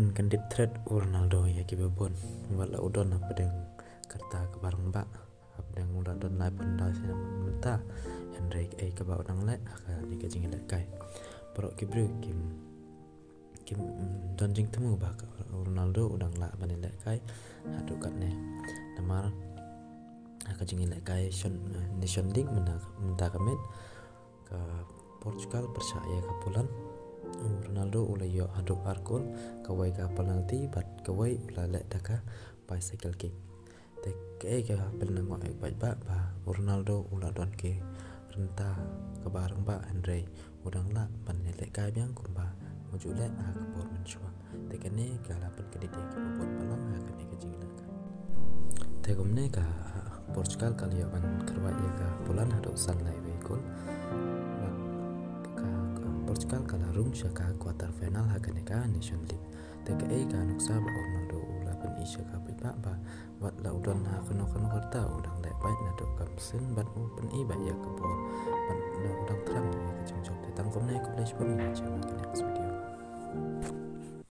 Penkandit thread Ronaldo ya kibabon wala udon apa deng kerta ke barang ba apa deng udah don lai penda sina menta Henrik ke ba udang le aka ni ka jing le kai pro kibru kim don jing temu ba Ronaldo udang la bani le kai adu kat ne namar aka jing le kai nation league menta kamet ke Portugal percaya ke Poland Ronaldo ulai yo aduk arkul kawai ka penalti bat kawai ulai daka bicycle kick te ke penang ngoi bai ba Ronaldo ulai don ke renta ke barang ba Andre udang la ban le kai biang kumba mujule a ke bor menchua te kene kala pen ke dia ke bor palang ha kene ke jing la te gomne ka Portugal kali yo ban kerwa ya ka Poland aduk san lai we kol Portugal kalarung syaka quarter final haganeka Nation League. Teka ka nuksa ba Ronaldo ula pen isya ka ba wat la udon ha kono kerta udang le bai na do kamsen ban pen ba ya ke bo ban udang terang ya ke jong tetang komne ko play spon ni macam next video.